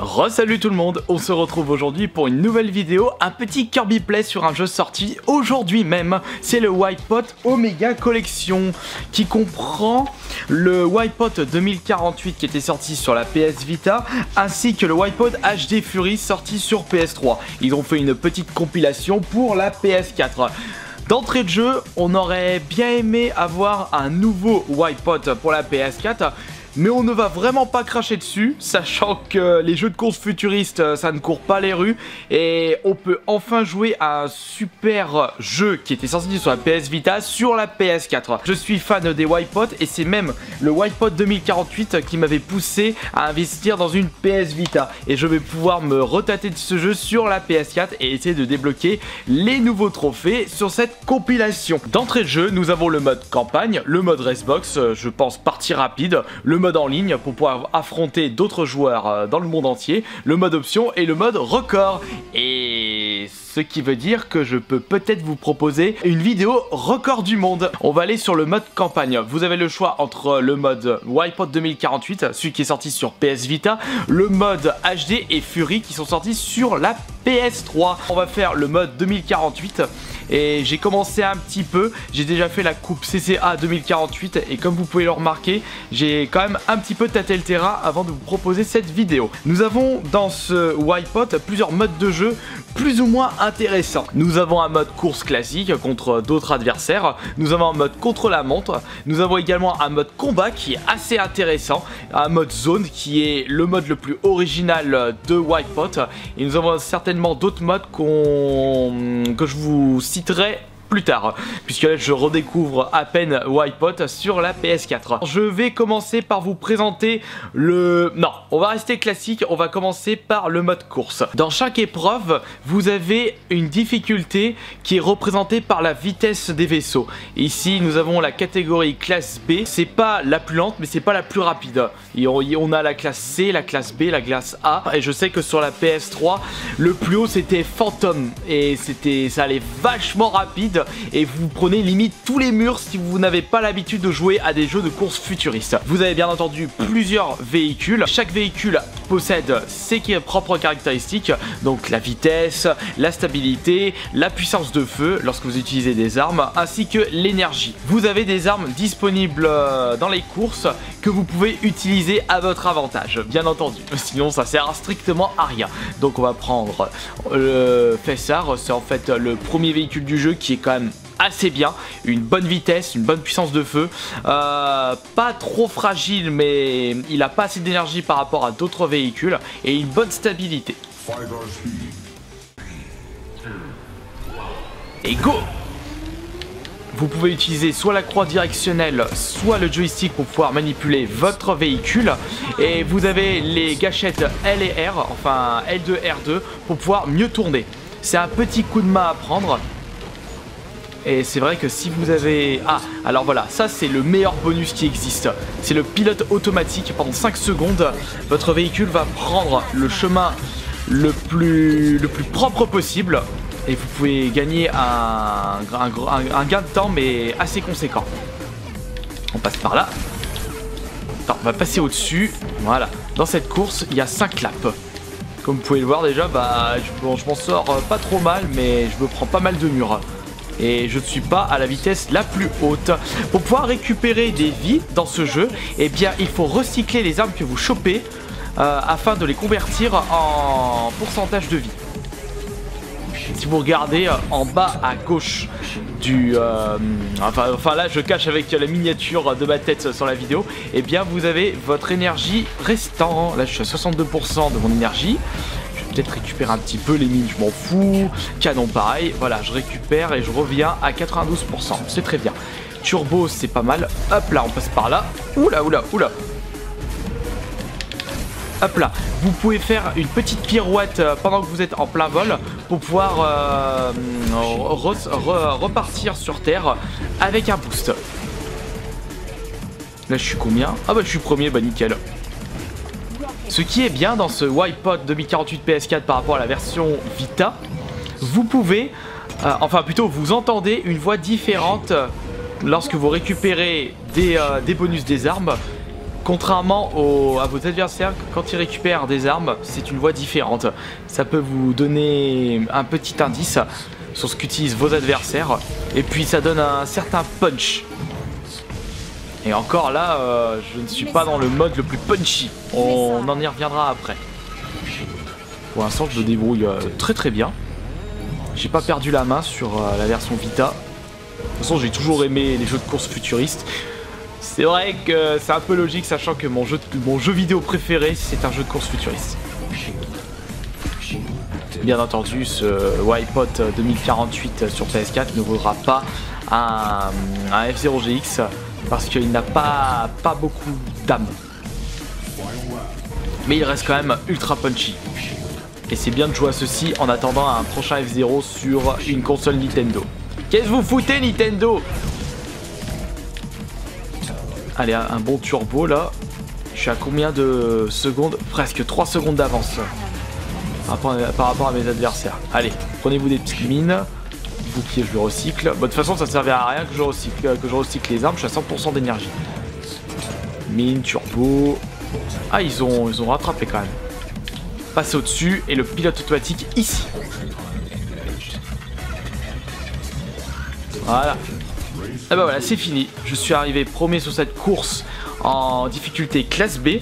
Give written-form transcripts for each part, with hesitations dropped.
Re-salut tout le monde, on se retrouve aujourd'hui pour une nouvelle vidéo, un petit Kirby Play sur un jeu sorti aujourd'hui même. C'est le Wipeout Omega Collection qui comprend le Wipeout 2048 qui était sorti sur la PS Vita ainsi que le Wipeout HD Fury sorti sur PS3. Ils ont fait une petite compilation pour la PS4. D'entrée de jeu, on aurait bien aimé avoir un nouveau Wipeout pour la PS4. Mais on ne va vraiment pas cracher dessus, sachant que les jeux de course futuristes, ça ne court pas les rues. Et on peut enfin jouer à un super jeu qui était sorti sur la PS Vita sur la PS4. Je suis fan des Wipeout et c'est même le Wipeout 2048 qui m'avait poussé à investir dans une PS Vita. Et je vais pouvoir me retâter de ce jeu sur la PS4 et essayer de débloquer les nouveaux trophées sur cette compilation. D'entrée de jeu, nous avons le mode campagne, le mode Racebox, je pense partie rapide, le mode en ligne pour pouvoir affronter d'autres joueurs dans le monde entier, le mode option et le mode record. Et ce qui veut dire que je peux peut-être vous proposer une vidéo record du monde. On va aller sur le mode campagne. Vous avez le choix entre le mode Wipeout 2048, celui qui est sorti sur PS Vita, le mode HD et Fury qui sont sortis sur la PS3. On va faire le mode 2048 et j'ai commencé un petit peu, j'ai déjà fait la coupe CCA 2048 et comme vous pouvez le remarquer, j'ai quand même un petit peu tâté le terrain avant de vous proposer cette vidéo. Nous avons dans ce Wipeout plusieurs modes de jeu plus ou moins intéressants. Nous avons un mode course classique contre d'autres adversaires, nous avons un mode contre la montre, nous avons également un mode combat qui est assez intéressant, un mode zone qui est le mode le plus original de Wipeout et nous avons certainement d'autres modes que je vous citerai plus tard, puisque là je redécouvre à peine Wipeout sur la PS4. Je vais commencer par vous présenter le... Non, on va rester classique, on va commencer par le mode course. Dans chaque épreuve, vous avez une difficulté qui est représentée par la vitesse des vaisseaux. Ici, nous avons la catégorie classe B, c'est pas la plus lente, mais c'est pas la plus rapide. Et on a la classe C, la classe B, la classe A, et je sais que sur la PS3, le plus haut c'était Phantom, et ça allait vachement rapide. Et vous prenez limite tous les murs si vous n'avez pas l'habitude de jouer à des jeux de course futuristes. Vous avez bien entendu plusieurs véhicules. Chaque véhicule possède ses propres caractéristiques, donc la vitesse, la stabilité, la puissance de feu lorsque vous utilisez des armes, ainsi que l'énergie. Vous avez des armes disponibles dans les courses que vous pouvez utiliser à votre avantage, bien entendu. Sinon ça sert strictement à rien. Donc on va prendre le Fessard, c'est en fait le premier véhicule du jeu qui est quand même assez bien, une bonne vitesse, une bonne puissance de feu, pas trop fragile mais il a pas assez d'énergie par rapport à d'autres véhicules et une bonne stabilité. Et go! Vous pouvez utiliser soit la croix directionnelle, soit le joystick pour pouvoir manipuler votre véhicule. Et vous avez les gâchettes L et R, enfin L2, R2, pour pouvoir mieux tourner. C'est un petit coup de main à prendre. Et c'est vrai que si vous avez... Ah, alors voilà, ça c'est le meilleur bonus qui existe. C'est le pilote automatique. Pendant 5 secondes, votre véhicule va prendre le chemin le plus propre possible. Et vous pouvez gagner un gain de temps mais assez conséquent. On passe par là. Attends, on va passer au-dessus. Voilà. Dans cette course, il y a 5 laps. Comme vous pouvez le voir déjà, bah, je m'en sors pas trop mal, mais je me prends pas mal de murs. Et je ne suis pas à la vitesse la plus haute. Pour pouvoir récupérer des vies dans ce jeu, eh bien, il faut recycler les armes que vous chopez afin de les convertir en pourcentage de vie. Si vous regardez en bas à gauche du... enfin là je cache avec la miniature de ma tête sur la vidéo. Et bien vous avez votre énergie restant. Là je suis à 62% de mon énergie. Je vais peut-être récupérer un petit peu les mines, je m'en fous. Canon pareil, voilà je récupère et je reviens à 92%. C'est très bien. Turbo c'est pas mal. Hop là on passe par là. Oula oula oula. Hop là, vous pouvez faire une petite pirouette pendant que vous êtes en plein vol pour pouvoir repartir sur Terre avec un boost. Là je suis combien? Ah bah je suis premier, bah nickel. Ce qui est bien dans ce Wipeout 2048 PS4 par rapport à la version Vita, vous pouvez, enfin plutôt vous entendez une voix différente lorsque vous récupérez des bonus des armes contrairement à vos adversaires, quand ils récupèrent des armes, c'est une voie différente. Ça peut vous donner un petit indice sur ce qu'utilisent vos adversaires. Et puis ça donne un certain punch. Et encore là, je ne suis pas dans le mode le plus punchy. On en y reviendra après. Pour l'instant, je me débrouille très très bien. J'ai pas perdu la main sur la version Vita. De toute façon, j'ai toujours aimé les jeux de course futuristes. C'est vrai que c'est un peu logique, sachant que mon jeu vidéo préféré, c'est un jeu de course futuriste. Bien entendu, ce Wipeout 2048 sur PS4 ne vaudra pas un F-Zero GX parce qu'il n'a pas beaucoup d'âme. Mais il reste quand même ultra punchy. Et c'est bien de jouer à ceci en attendant un prochain F-Zero sur une console Nintendo. Qu'est-ce que vous foutez, Nintendo? Allez, un bon turbo là. Je suis à combien de secondes? Presque 3 secondes d'avance par rapport à mes adversaires. Allez, prenez-vous des petites mines. Bouclier, je le recycle. Bon, de toute façon, ça ne servait à rien que je recycle les armes. Je suis à 100% d'énergie. Mine, turbo. Ah, ils ont rattrapé quand même. Passer au-dessus et le pilote automatique ici. Voilà. Et bah voilà, c'est fini. Je suis arrivé premier sur cette course en difficulté classe B.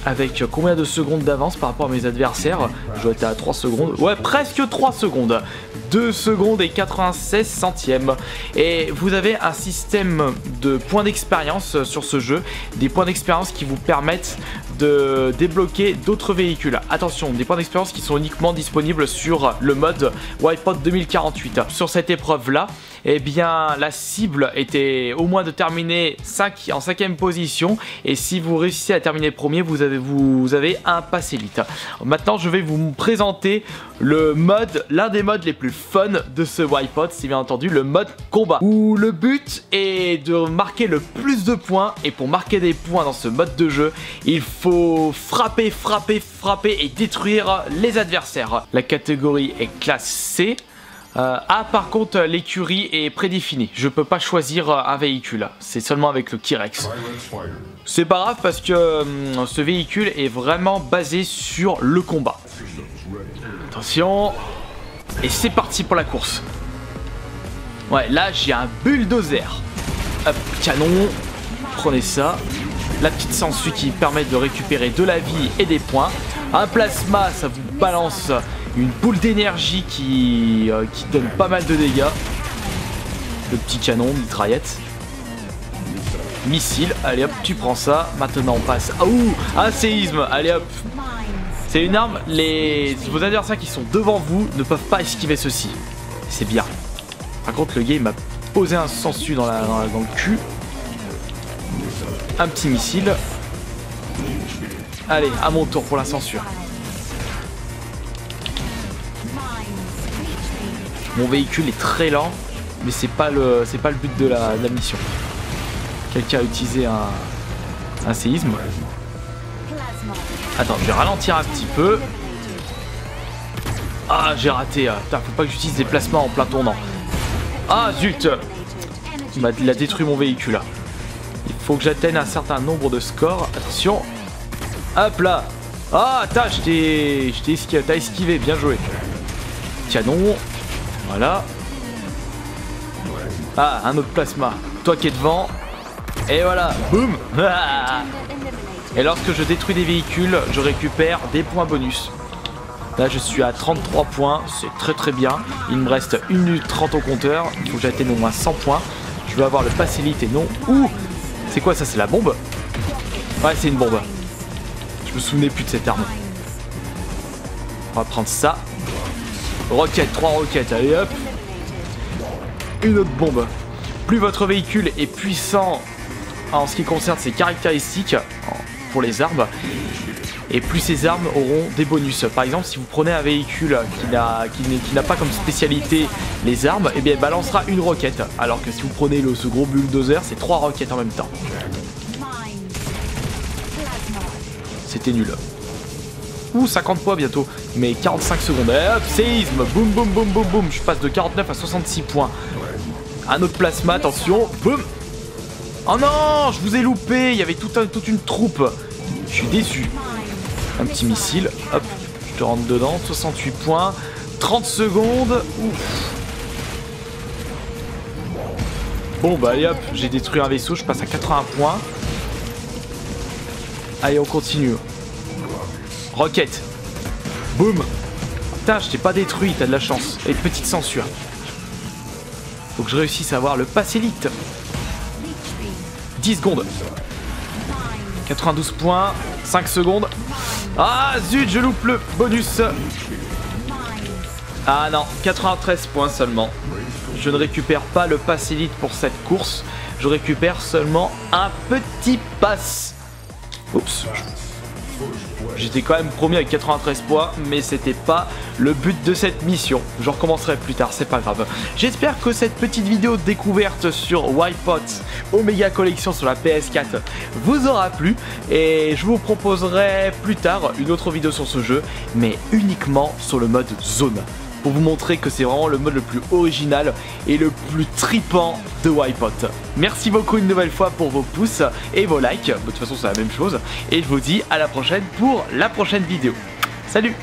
Avec combien de secondes d'avance par rapport à mes adversaires? Je dois être à 3 secondes. Ouais, presque 3 secondes. 2 secondes et 96 centièmes. Et vous avez un système de points d'expérience sur ce jeu. Des points d'expérience qui vous permettent de débloquer d'autres véhicules. Attention, des points d'expérience qui sont uniquement disponibles sur le mode Wipeout 2048. Sur cette épreuve-là, eh bien, la cible était au moins de terminer en 5e position. Et si vous réussissez à terminer premier, vous avez un pass élite. Maintenant, je vais vous présenter l'un des modes les plus fun de ce Wipeout, c'est bien entendu le mode combat, où le but est de marquer le plus de points. Et pour marquer des points dans ce mode de jeu, il faut frapper et détruire les adversaires. La catégorie est classe C. Par contre, l'écurie est prédéfinie. Je peux pas choisir un véhicule. C'est seulement avec le T-Rex. C'est pas grave parce que ce véhicule est vraiment basé sur le combat. Attention. Et c'est parti pour la course. Ouais, là j'ai un bulldozer. Hop, canon. Prenez ça. La petite sangsue qui permet de récupérer de la vie et des points. Un plasma, ça vous balance une boule d'énergie qui donne pas mal de dégâts. Le petit canon, mitraillette. Missile, allez hop, tu prends ça. Maintenant on passe. Ouh, un séisme, allez hop. C'est une arme, vos adversaires qui sont devant vous ne peuvent pas esquiver ceci. C'est bien. Par contre, le gars il m'a posé un sangsue dans le cul. Un petit missile. Allez, à mon tour pour la censure. Mon véhicule est très lent, mais c'est pas le but de la mission. Quelqu'un a utilisé un séisme. Attends, je vais ralentir un petit peu. Ah, j'ai raté. Putain, faut pas que j'utilise des placements en plein tournant. Ah, zut! Il a détruit mon véhicule. Il faut que j'atteigne un certain nombre de scores. Attention. Hop là. Ah, t'as esquivé. Bien joué. Canon. Voilà. Ah, un autre plasma. Toi qui es devant. Et voilà. Boum. Et lorsque je détruis des véhicules, je récupère des points bonus. Là, je suis à 33 points. C'est très très bien. Il me reste 1 minute 30 au compteur. Il faut que j'atteigne au moins 100 points. Je vais avoir le pass élite et non. Ouh. C'est quoi ça? C'est la bombe? Ouais, c'est une bombe. Je me souvenais plus de cette arme. On va prendre ça. Roquette, 3 roquettes, allez hop. Une autre bombe. Plus votre véhicule est puissant en ce qui concerne ses caractéristiques pour les armes, et plus ces armes auront des bonus. Par exemple, si vous prenez un véhicule qui n'a pas comme spécialité les armes, et bien il balancera une roquette. Alors que si vous prenez ce gros bulldozer, c'est 3 roquettes en même temps. C'était nul. Ouh, 50 points bientôt. Mais 45 secondes. Et hop, séisme. Boum, boum, boum, boum, boum. Je passe de 49 à 66 points. Un autre plasma, attention. Boum. Oh non, je vous ai loupé, il y avait toute une troupe. Je suis déçu. Un petit missile, hop, je te rentre dedans, 68 points, 30 secondes, ouf. Bon bah allez hop, j'ai détruit un vaisseau, je passe à 80 points. Allez, on continue. Rocket. Boum. Putain, je t'ai pas détruit, t'as de la chance. Et petite censure. Faut que je réussisse à avoir le pass élite. 10 secondes. 92 points. 5 secondes. Ah zut, je loupe le bonus. Ah non, 93 points seulement. Je ne récupère pas le pass élite pour cette course. Je récupère seulement un petit pass. Oups. J'étais quand même premier avec 93 points, mais c'était pas le but de cette mission. Je recommencerai plus tard, c'est pas grave. J'espère que cette petite vidéo de découverte sur Wipeout Omega Collection sur la PS4 vous aura plu. Et je vous proposerai plus tard une autre vidéo sur ce jeu, mais uniquement sur le mode zone. Pour vous montrer que c'est vraiment le mode le plus original et le plus tripant de Wipeout. Merci beaucoup une nouvelle fois pour vos pouces et vos likes. De toute façon c'est la même chose. Et je vous dis à la prochaine pour la prochaine vidéo. Salut!